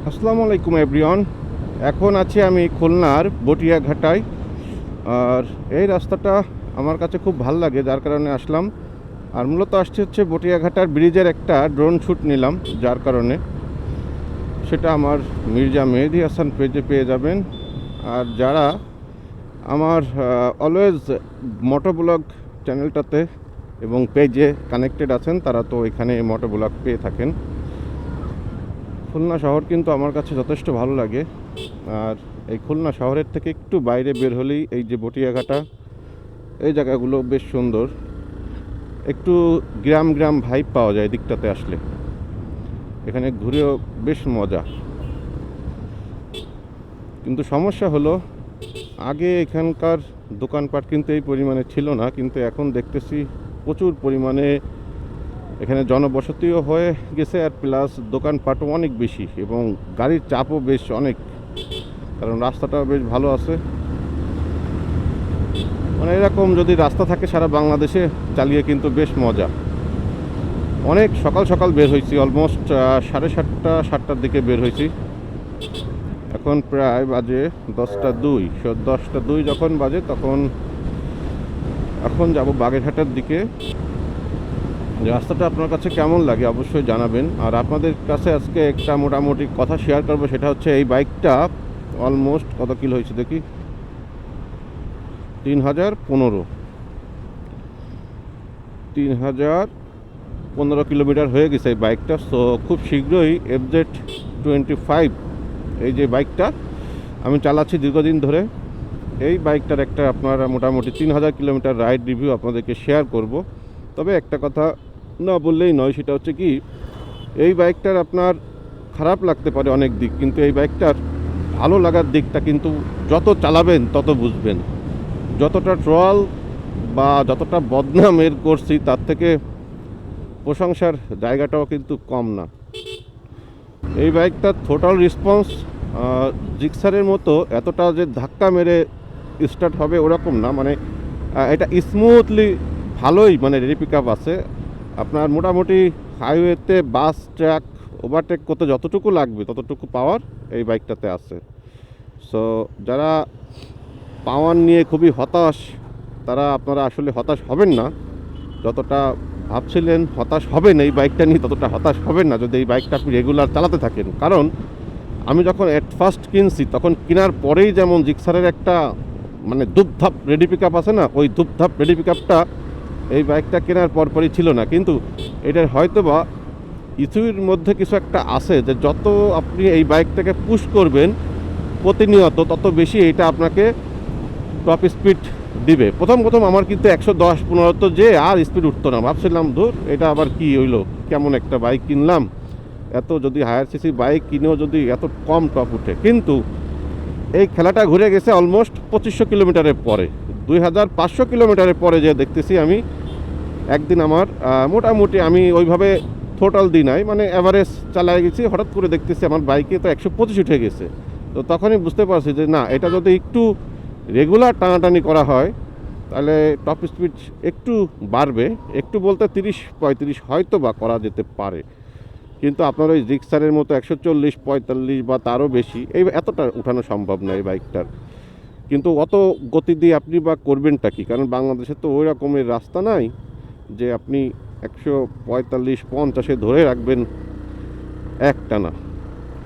আসসালামু আলাইকুম এভরিওয়ান। এখন আছি আমি খুলনার বটিয়াঘাটায়। আর এই রাস্তাটা আমার কাছে খুব ভালো লাগে, যার কারণে আসলাম। আর মূলত আসছে হচ্ছে বটিয়াঘাটার ব্রিজের একটা ড্রোন শ্যুট নিলাম, যার কারণে সেটা আমার মির্জা মেহেদি হাসান পেজে পেয়ে যাবেন। আর যারা আমার অলওয়েজ মোটোব্লগ চ্যানেলটাতে এবং পেজে কানেক্টেড আছেন, তারা তো এখানে মোটোব্লগ পেয়ে থাকেন। খুলনা শহর কিন্তু আমার কাছে যথেষ্ট ভালো লাগে। আর এই খুলনা শহরের থেকে একটু বাইরে বের হলেই এই যে বটিয়াঘাটা, এই জায়গাগুলো বেশ সুন্দর। একটু গ্রাম গ্রাম ভাইব পাওয়া যায় দিকটাতে আসলে। এখানে ঘুরেও বেশ মজা। কিন্তু সমস্যা হলো, আগে এখানকার দোকানপাট কিন্তু এই পরিমাণে ছিল না, কিন্তু এখন দেখতেছি প্রচুর পরিমাণে এখানে জনবসতিও হয়ে গেছে, আর প্লাস দোকানপাটও অনেক বেশি এবং গাড়ির চাপও বেশ অনেক, কারণ রাস্তাটাও বেশ ভালো আছে। মানে এরকম যদি রাস্তা থাকে সারা বাংলাদেশে, চালিয়ে কিন্তু বেশ মজা। অনেক সকাল সকাল বের হয়েছি, অলমোস্ট 7:30-7টার দিকে বের হয়েছি। এখন প্রায় বাজে 10টা 2। 10টা 2 যখন বাজে তখন এখন যাব বাগেরহাটের দিকে। রাস্তাটা আপনার কাছে কেমন লাগে অবশ্যই জানাবেন। আর আপনাদের কাছে আজকে একটা মোটামুটি কথা শেয়ার করবো, সেটা হচ্ছে এই বাইকটা অলমোস্ট কত কিলো হয়েছে দেখি, 3015 কিলোমিটার হয়ে গেছে এই বাইকটা। সো খুব শীঘ্রই FZ25 এই যে বাইকটা আমি চালাচ্ছি দীর্ঘদিন ধরে, এই বাইকটার একটা আপনারা মোটামুটি 3000 কিলোমিটার রাইড রিভিউ আপনাদেরকে শেয়ার করব। তবে একটা কথা না বললেই নয়, সেটা হচ্ছে কি, এই বাইকটার আপনার খারাপ লাগতে পারে অনেক দিক, কিন্তু এই বাইকটার ভালো লাগার দিকটা কিন্তু যত চালাবেন তত বুঝবেন। যতটা ট্রল বা যতটা বদনাম এর করছি, তার থেকে প্রশংসার জায়গাটাও কিন্তু কম না। এই বাইকটার টোটাল রেসপন্স জিক্সারের মতো এতটা যে ধাক্কা মেরে স্টার্ট হবে ওরকম না, মানে এটা স্মুথলি ভালোই মানে রেডি পিক আপ আছে। আপনার মোটামুটি হাইওয়েতে বাস ট্রাক ওভারটেক করতে যতটুকু লাগবে ততটুকু পাওয়ার এই বাইকটাতে আছে। সো যারা পাওয়ার নিয়ে খুবই হতাশ, তারা আপনারা আসলে হতাশ হবেন না। যতটা ভাবছিলেন হতাশ হবেন এই বাইকটা নিয়ে, ততটা হতাশ হবেন না যদি এই বাইকটা আপনি রেগুলার চালাতে থাকেন। কারণ আমি যখন এট ফার্স্ট কিনছি, তখন কেনার পরেই যেমন জিক্সারের একটা মানে ধূপধাপ রেডি পিক আপ আছে না, ওই ধূপধাপ রেডি পিক আপটা এই বাইকটা কেনার পরপরই ছিল না। কিন্তু এটার হয়তো বা ইস্যুর মধ্যে কিছু একটা আছে, যে যত আপনি এই বাইকটাকে পুশ করবেন প্রতিনিয়ত, তত বেশি এটা আপনাকে টপ স্পিড দিবে। প্রথম আমার কিন্তু 110-15 তো যে আর স্পিড উঠতো না, ভাবছিলাম ধুর এটা আবার কি হইলো, কেমন একটা বাইক কিনলাম, এত যদি হায়ার সিসি বাইক কিনেও যদি এত কম টপ উঠে। কিন্তু এই খেলাটা ঘুরে গেছে অলমোস্ট 2500 কিলোমিটারের পরে, 2500 কিলোমিটারের পরে যে দেখতেছি আমি একদিন আমার মোটামুটি আমি ওইভাবে টোটাল দিই নাই, মানে অ্যাভারেজ চালায় গেছি, হঠাৎ করে দেখতেছি আমার বাইকে তো 125 উঠে গেছে। তো তখনই বুঝতে পারছি যে না, এটা যদি একটু রেগুলার টানাটানি করা হয় তাহলে টপ স্পিড একটু বাড়বে। একটু বলতে 30-35 হয়তো বা করা যেতে পারে, কিন্তু আপনার ওই জিক্সারের মতো 140-45 বা তারও বেশি এই এতটা উঠানো সম্ভব নয় এই বাইকটার। কিন্তু অত গতি দিয়ে আপনি বা করবেনটা কি, কারণ বাংলাদেশে তো ওই রকমের রাস্তা নাই যে আপনি 145-50-এ ধরে রাখবেন একটানা।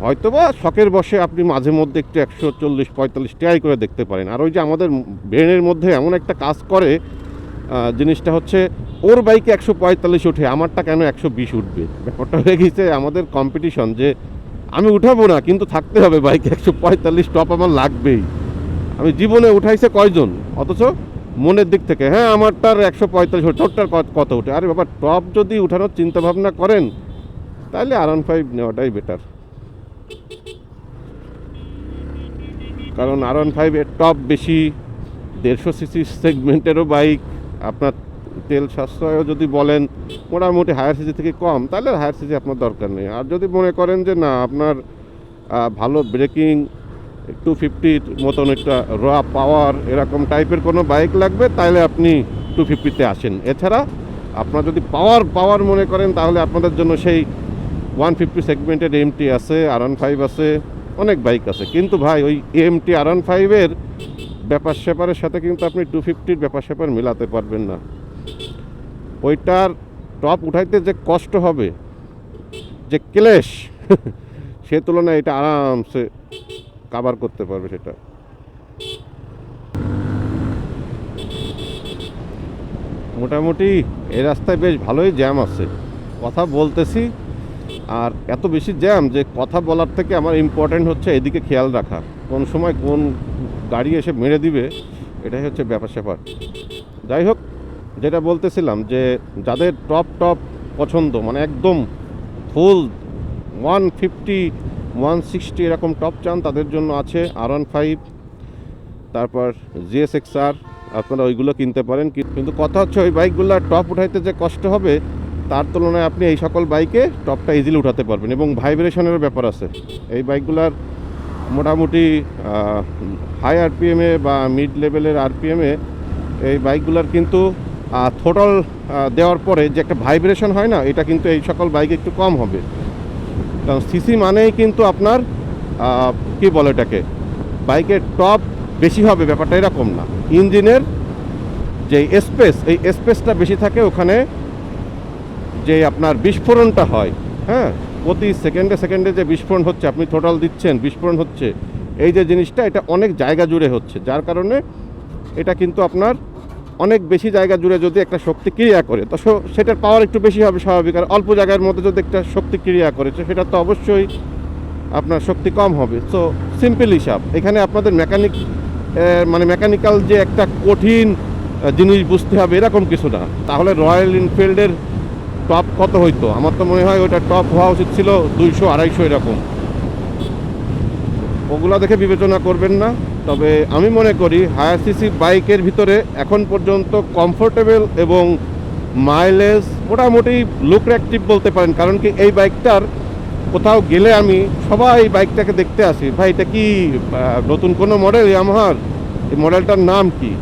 হয়তো বা শখের বসে আপনি মাঝে মধ্যে একটু 140-45 ট্রাই করে দেখতে পারেন। আর ওই যে আমাদের ব্রেনের মধ্যে এমন একটা কাজ করে, জিনিসটা হচ্ছে ওর বাইকে 145 উঠে, আমারটা কেন 120 উঠবে। ব্যাপারটা হয়ে গেছে আমাদের কম্পিটিশন, যে আমি উঠাবো না কিন্তু থাকতে হবে বাইকে 145 টপ আমার লাগবেই। আমি জীবনে উঠাইছে কয়জন, অথচ মনের দিক থেকে হ্যাঁ আমারটার 145 উঠে, তোরটার কত উঠে। আরে বাবা, টপ যদি উঠানোর চিন্তা ভাবনা করেন তাহলে R15 নেওয়াটাই বেটার। কারণ R15 এর টপ বেশি, 150 সিসি সেগমেন্টেরও বাইক। আপনার তেল সাশ্রয়ও যদি বলেন মোটামুটি হায়ার সিসি থেকে কম, তাহলে হায়ার সিসি আপনার দরকার নেই। আর যদি মনে করেন যে না আপনার ভালো ব্রেকিং 250 মতন একটা র পাওয়ার এরকম টাইপের কোনো বাইক লাগবে, তাহলে আপনি 250-তে আসেন। এছাড়া আপনার যদি পাওয়ার মনে করেন, তাহলে আপনাদের জন্য সেই 150 সেগমেন্টের এমটি আছে, R15 আছে, অনেক বাইক আছে। কিন্তু ভাই ওই এমটি R15-এর ব্যাপার স্যাপারের সাথে কিন্তু আপনি 250-র ব্যাপার স্যাপার মেলাতে পারবেন না। ওইটার টপ উঠাইতে যে কষ্ট হবে, যে ক্লেশ, সে তুলনায় এটা আরামসে কাভার করতে পারবে সেটা। মোটামুটি এই রাস্তায় বেশ ভালোই জ্যাম আছে, কথা বলতেছি আর এত বেশি জ্যাম যে কথা বলার থেকে আমার ইম্পর্ট্যান্ট হচ্ছে এদিকে খেয়াল রাখা, কোন সময় কোন গাড়ি এসে মেরে দিবে, এটাই হচ্ছে ব্যাপার স্যাপার। যাই হোক, যেটা বলতেছিলাম যে যাদের টপ টপ পছন্দ, মানে একদম ফুল 150 160 এরকম টপ চান, তাদের জন্য আছে R15, তারপর GSX-R, আপনারা ওইগুলো কিনতে পারেন। কিন্তু কথা হচ্ছে ওই বাইকগুলো টপ উঠাইতে যে কষ্ট হবে, তার তুলনায় আপনি এই সকল বাইকে টপটা ইজিলি উঠাতে পারবেন। এবং ভাইব্রেশনেরও ব্যাপার আছে এই বাইকগুলার। মোটামুটি হাই আরপিএমে বা মিড লেভেলের আরপিএমে এই বাইকগুলার কিন্তু থ্রোটল দেওয়ার পরে যে একটা ভাইব্রেশন হয় না, এটা কিন্তু এই সকল বাইকে একটু কম হবে। কারণ সিসি মানেই কিন্তু আপনার কি বলে এটাকে, বাইকের টপ বেশি হবে, ব্যাপারটা এরকম না। ইঞ্জিনের যে স্পেস, এই স্পেসটা বেশি থাকে ওখানে, যে আপনার বিস্ফোরণটা হয়, হ্যাঁ, প্রতি সেকেন্ডে সেকেন্ডে যে বিস্ফোরণ হচ্ছে, আপনি থ্রোটল দিচ্ছেন, বিস্ফোরণ হচ্ছে, এই যে জিনিসটা, এটা অনেক জায়গা জুড়ে হচ্ছে, যার কারণে এটা কিন্তু আপনার অনেক বেশি জায়গা জুড়ে যদি একটা শক্তি ক্রিয়া করে, তো সেটার পাওয়ার একটু বেশি হবে স্বাভাবিক। আর অল্প জায়গার মধ্যে যদি একটা শক্তি ক্রিয়া করে, সেটা তো অবশ্যই আপনার শক্তি কম হবে। সো সিম্পল হিসাব, এখানে আপনাদের মানে মেকানিক্যাল যে একটা কঠিন জিনিস বুঝতে হবে এরকম কিছু না। তাহলে রয়্যাল এনফিল্ডের টপ কত হইতো? আমার তো মনে হয় ওইটা টপ হওয়া উচিত ছিল 200-250 এরকম। ওগুলো দেখে বিবেচনা করবেন না। তবে আমি মনে করি হায়ার সিসি বাইকের ভিতরে এখন পর্যন্ত কমফোর্টেবল এবং মাইলেজ মোটামুটি লুক্রেটিভ বলতে পারেন। কারণ কি, এই বাইকটার কোথাও গেলে আমি সবাই এই বাইকটাকে দেখতে আসি, ভাই এটা কি নতুন কোনো মডেল ইয়ামাহার, এই মডেলটার নাম কি?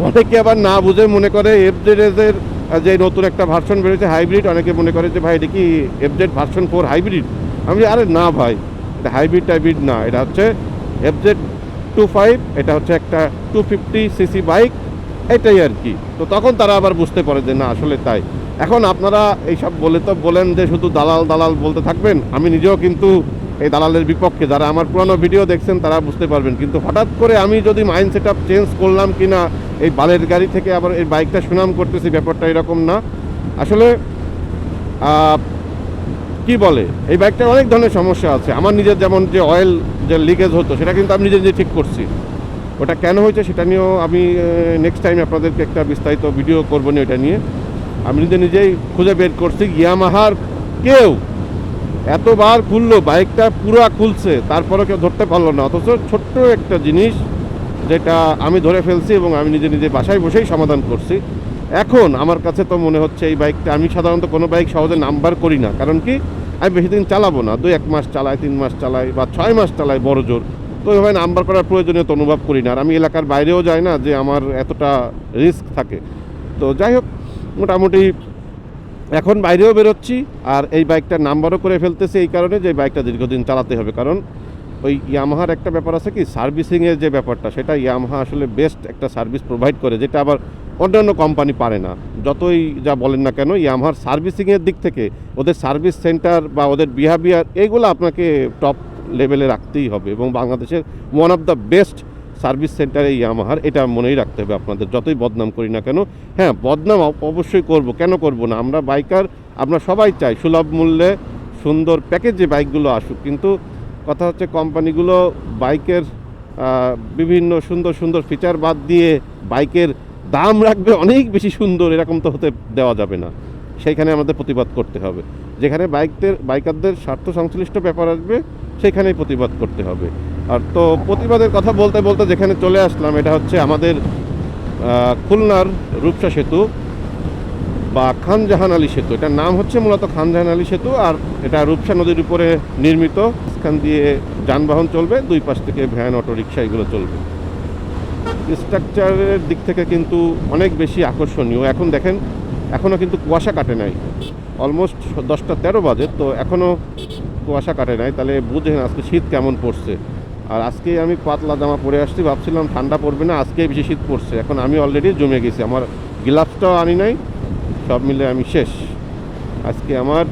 অনেকে আবার না বুঝে মনে করে FZ-এর যে নতুন একটা ভার্সন বেরোচ্ছে হাইব্রিড, অনেকে মনে করে যে ভাই এটা কি FZ ভার্সন 4 হাইব্রিড। আমি আরে না ভাই, এটা হাইব্রিড টাইব্রিড না, এটা হচ্ছে FZ25, এটা হচ্ছে একটা 250 সিসি বাইক, এটাই আর কি। তো তখন তারা আবার বুঝতে পারে যে না আসলে তাই। এখন আপনারা এইসব বলে তো বলেন যে শুধু দালাল দালাল বলতে থাকবেন, আমি নিজেও কিন্তু এই দালালের বিপক্ষে। যারা আমার পুরনো ভিডিও দেখছেন তারা বুঝতে পারবেন। কিন্তু হঠাৎ করে আমি যদি মাইন্ড সেট আপ চেঞ্জ করলাম কি না, এই বালের গাড়ি থেকে আবার এই বাইকটা সুনাম করতেছি, ব্যাপারটা এরকম না। আসলে কি বলে, এই বাইকটার অনেক ধরনের সমস্যা আছে। আমার নিজের যেমন যে অয়েল যে লিকেজ হতো, সেটা কিন্তু আমি নিজে নিজে ঠিক করছি। ওটা কেন হয়েছে সেটা নিয়েও আমি নেক্সট টাইম আপনাদেরকে একটা বিস্তারিত ভিডিও করবো না, এটা নিয়ে আমি নিজেই খুঁজে বের করছি। ইয়ামাহার কেউ এতবার খুললো, বাইকটা পুরো খুলছে, তারপরে কেউ ধরতে পারলো না। অথচ ছোট্ট একটা জিনিস যেটা আমি ধরে ফেলছি এবং আমি নিজে বাসায় বসেই সমাধান করছি। এখন আমার কাছে তো মনে হচ্ছে এই বাইকটা, আমি সাধারণত কোনো বাইক সহজে নাম্বার করি না। কারণ কি, আমি বেশি দিন চালাবো না, 2-1 মাস চালাই, 3 মাস চালাই বা 6 মাস চালাই বড় জোর। তো ওইভাবে নাম্বার করার প্রয়োজনীয়তা অনুভব করি না। আর আমি এলাকার বাইরেও যাই না যে আমার এতটা রিস্ক থাকে। তো যাই হোক, মোটামুটি এখন বাইরেও বেরোচ্ছি আর এই বাইকটার নাম্বারও করে ফেলতেছি, এই কারণে যে বাইকটা দীর্ঘদিন চালাতে হবে। কারণ ওই ইয়ামাহার একটা ব্যাপার আছে কি, সার্ভিসিংয়ের যে ব্যাপারটা, সেটা ইয়ামাহা আসলে বেস্ট একটা সার্ভিস প্রোভাইড করে, যেটা আবার অন্যান্য কোম্পানি পারে না। যতই যা বলেন না কেন, ইয়ামাহার সার্ভিসিংয়ের দিক থেকে ওদের সার্ভিস সেন্টার বা ওদের বিহেভিয়ার, এইগুলো আপনাকে টপ লেভেলে রাখতেই হবে। এবং বাংলাদেশের one of the best service centre এই ইয়ামাহার, এটা মনেই রাখতে হবে আপনাদের, যতই বদনাম করি না কেন। হ্যাঁ, বদনাম অবশ্যই করব, কেন করব না? আমরা বাইকার, আমরা সবাই চাই সুলভ মূল্যে সুন্দর প্যাকেজে বাইকগুলো আসুক। কিন্তু কথা হচ্ছে, কোম্পানিগুলো বাইকের বিভিন্ন সুন্দর সুন্দর ফিচার বাদ দিয়ে বাইকের দাম রাখবে অনেক বেশি সুন্দর, এরকম তো হতে দেওয়া যাবে না। সেইখানে আমাদের প্রতিবাদ করতে হবে। যেখানে বাইকারদের স্বার্থ সংশ্লিষ্ট ব্যাপার আসবে, সেখানেই প্রতিবাদ করতে হবে। আর তো প্রতিবাদের কথা বলতে বলতে যেখানে চলে আসলাম, এটা হচ্ছে আমাদের খুলনার রূপসা সেতু বা খানজাহান আলী সেতু। এটার নাম হচ্ছে মূলত খানজাহান আলী সেতু, আর এটা রূপসা নদীর উপরে নির্মিত। এখান দিয়ে যানবাহন চলবে, দুই পাশ থেকে ভ্যান, অটো রিক্সা এগুলো চলবে। স্ট্রাকচারের দিক থেকে কিন্তু অনেক বেশি আকর্ষণীয়। এখন দেখেন, এখনও কিন্তু কুয়াশা কাটে নাই। অলমোস্ট 10টা 13 বাজে, তো এখনও কুয়াশা কাটে নাই। তাহলে বুঝেন আজকে শীত কেমন পড়ছে। আর আজকে আমি পাতলা জামা পরে আসছি, ভাবছিলাম ঠান্ডা পড়বে না, আজকে বেশি শীত পড়ছে। এখন আমি অলরেডি জমে গেছি, আমার গ্লাভসটাও আনি নাই, সব মিলে আমি শেষ। আজকে আমার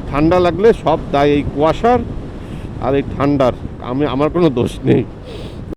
ঠান্ডা লাগলে সব দায় এই কুয়াশার আর এই ঠান্ডার, আমার কোনো দোষ নেই।